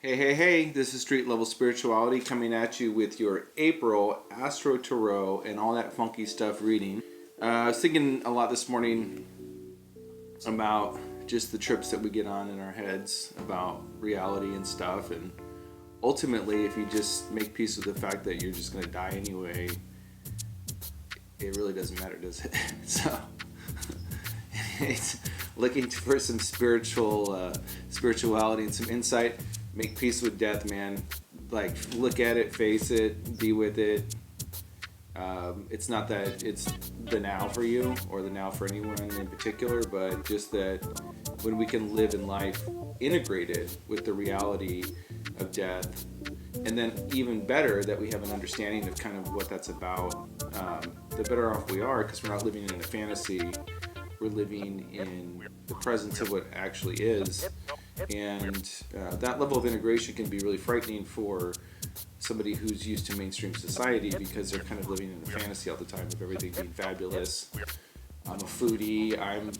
Hey, this is Street Level Spirituality coming at you with your April Astro-Tarot and all that funky stuff reading. I was thinking a lot this morning about just the trips that we get on in our heads about reality and stuff, and ultimately if you just make peace with the fact that you're just going to die anyway, it really doesn't matter, does it? So it's looking for some spirituality and some insight. Make peace with death, man. Like, look at it, face it, be with it. It's not that it's the now for you or the now for anyone in particular, but just that when we can live in life integrated with the reality of death, and then even better that we have an understanding of kind of what that's about, the better off we are, because we're not living in a fantasy. We're living in the presence of what actually is. And that level of integration can be really frightening for somebody who's used to mainstream society, because they're kind of living in a fantasy all the time of everything being fabulous. I'm a foodie, I'm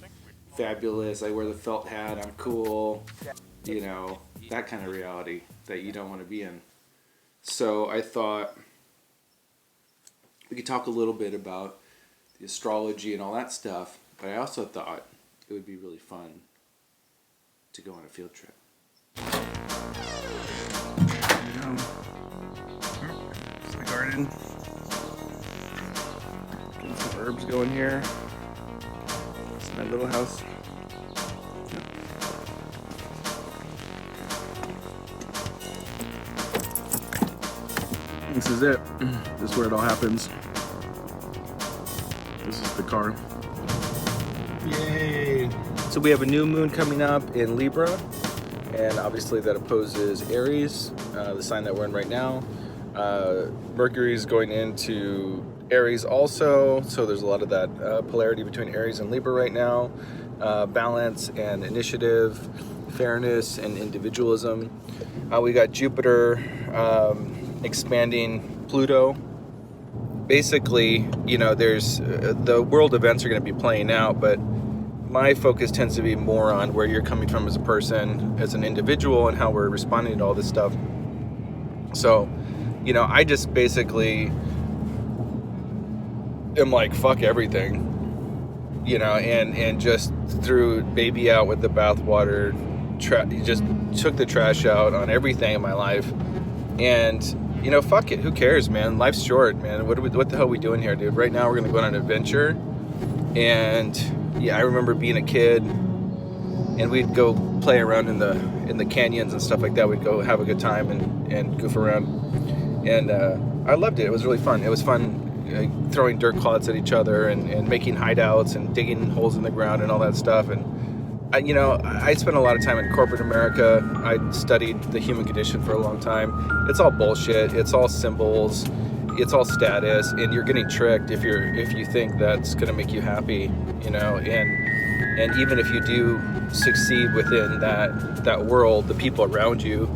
fabulous, I wear the felt hat, I'm cool, you know, that kind of reality that you don't want to be in. So I thought we could talk a little bit about the astrology and all that stuff, but I also thought it would be really fun to go on a field trip. It's the garden. Getting some herbs going here. It's my little house. This is it. This is where it all happens. This is the car. Yay! So we have a new moon coming up in Libra, and obviously that opposes Aries, the sign that we're in right now. Mercury is going into Aries also, so there's a lot of that polarity between Aries and Libra right now. Balance and initiative, fairness and individualism. We got Jupiter expanding Pluto. Basically, you know, there's the world events are going to be playing out, but my focus tends to be more on where you're coming from as a person, as an individual, and how we're responding to all this stuff. So, you know, I just basically am like, fuck everything, you know, and just threw baby out with the bathwater, just took the trash out on everything in my life. And, you know, fuck it, who cares, man? Life's short, man. What the hell are we doing here, dude? Right now we're gonna go on an adventure. And yeah, I remember being a kid, and we'd go play around in the canyons and stuff like that. We'd go have a good time and goof around, and I loved it. It was really fun. It was fun throwing dirt clods at each other and making hideouts and digging holes in the ground and all that stuff. And you know, I spent a lot of time in corporate America. I studied the human condition for a long time. It's all bullshit. It's all symbols. It's all status, and you're getting tricked if you think that's going to make you happy, you know. And even if you do succeed within that world, the people around you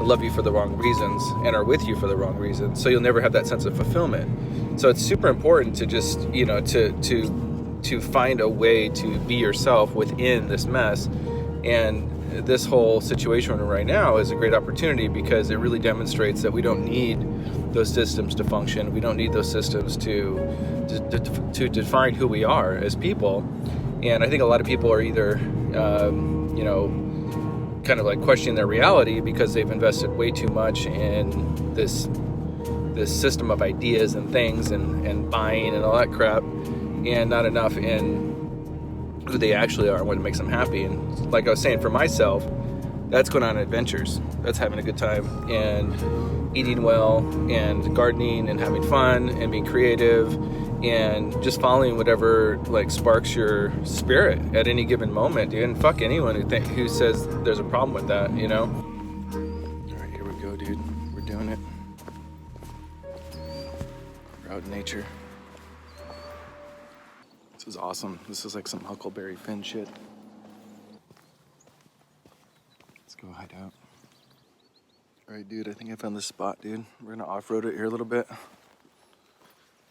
love you for the wrong reasons and are with you for the wrong reasons. So you'll never have that sense of fulfillment. So it's super important to just, you know, to find a way to be yourself within this mess. And this whole situation we're in right now is a great opportunity, because it really demonstrates that we don't need those systems to function. We don't need those systems to define who we are as people. And I think a lot of people are either, you know, kind of like questioning their reality because they've invested way too much in this system of ideas and things and buying and all that crap, and not enough in who they actually are and what makes them happy. And like I was saying, for myself, that's going on adventures. That's having a good time and eating well and gardening and having fun and being creative and just following whatever like sparks your spirit at any given moment, dude. And fuck anyone who says there's a problem with that, you know? All right, here we go, dude. We're doing it. We're out in nature. This is awesome. This is like some Huckleberry Finn shit. Let's go hide out. All right, dude, I think I found this spot, dude. We're gonna off-road it here a little bit.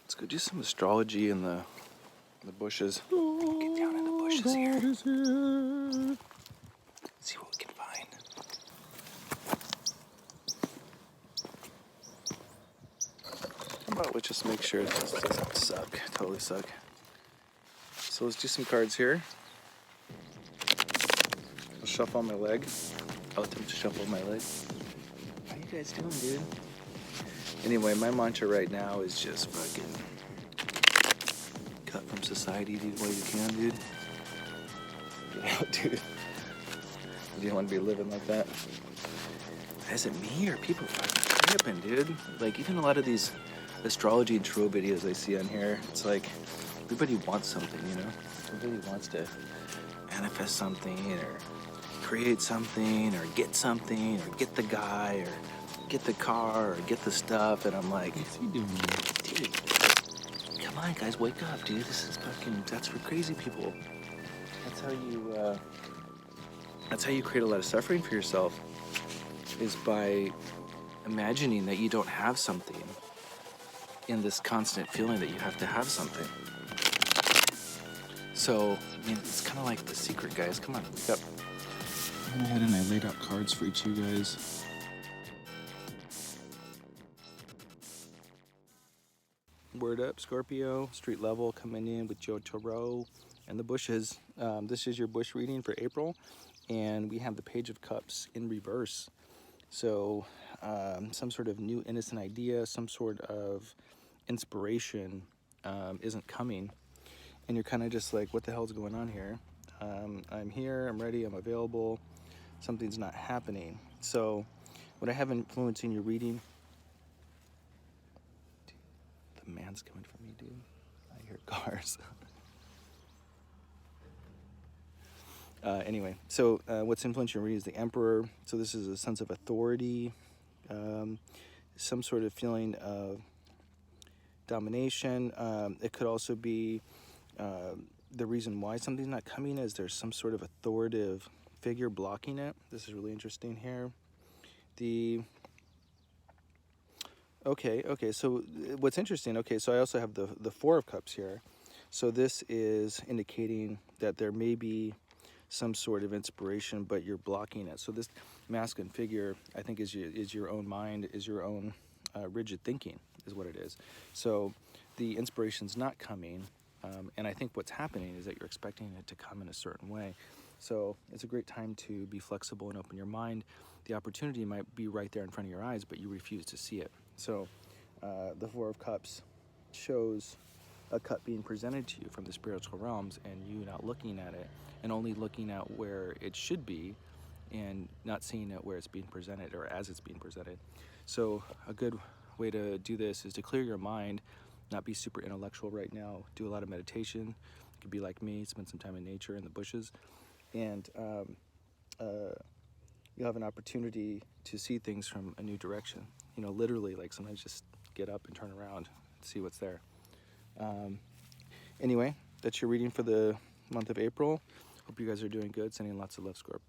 Let's go do some astrology in the bushes. Get down in the bushes here. See what we can find. let's just make sure this doesn't suck. Totally suck. So let's do some cards here. I'll shuffle on my leg. I'll attempt to shuffle my leg. How you guys doing, dude? Anyway, my mantra right now is just fucking cut from society, dude, while you can, dude. Get out, dude. You don't want to be living like that. Is it me or people fucking tripping, dude? Like, even a lot of these astrology and tarot videos I see on here, it's like everybody wants something, you know? Everybody wants to manifest something or create something or get the guy or get the car or get the stuff, and I'm like, what's he doing, dude? Come on, guys, wake up, dude. This is fucking, that's for crazy people. That's how you create a lot of suffering for yourself, is by imagining that you don't have something, in this constant feeling that you have to have something. So, I mean, it's kind of like The Secret, guys. Come on, wake up. I went ahead and I laid out cards for each of you guys. Word up, Scorpio. Street level coming in with Joe Tarot and the bushes. This is your bush reading for April, and we have the Page of Cups in reverse. So some sort of new innocent idea, some sort of inspiration isn't coming, and you're kind of just like, what the hell's going on here? I'm here, I'm ready, I'm available. Something's not happening. So what I have influencing your reading, dude, the man's coming for me, dude. I hear cars. Anyway, so what's influencing your reading is the Emperor. So this is a sense of authority, some sort of feeling of domination. It could also be the reason why something's not coming is there's some sort of authoritative figure blocking it. This is really interesting here. Okay, so what's interesting, so I also have the Four of Cups here. So this is indicating that there may be some sort of inspiration, but you're blocking it. So this masculine figure, I think, is your own mind, is your own rigid thinking, is what it is. So the inspiration's not coming, and I think what's happening is that you're expecting it to come in a certain way. So it's a great time to be flexible and open your mind. The opportunity might be right there in front of your eyes, but you refuse to see it. So the Four of Cups shows a cup being presented to you from the spiritual realms, and you not looking at it and only looking at where it should be and not seeing it where it's being presented or as it's being presented. So a good way to do this is to clear your mind, not be super intellectual right now, do a lot of meditation. You could be like me, spend some time in nature, in the bushes, and you'll have an opportunity to see things from a new direction. You know, literally, like sometimes just get up and turn around and see what's there. Anyway, that's your reading for the month of April. Hope you guys are doing good. Sending lots of love, Scorp.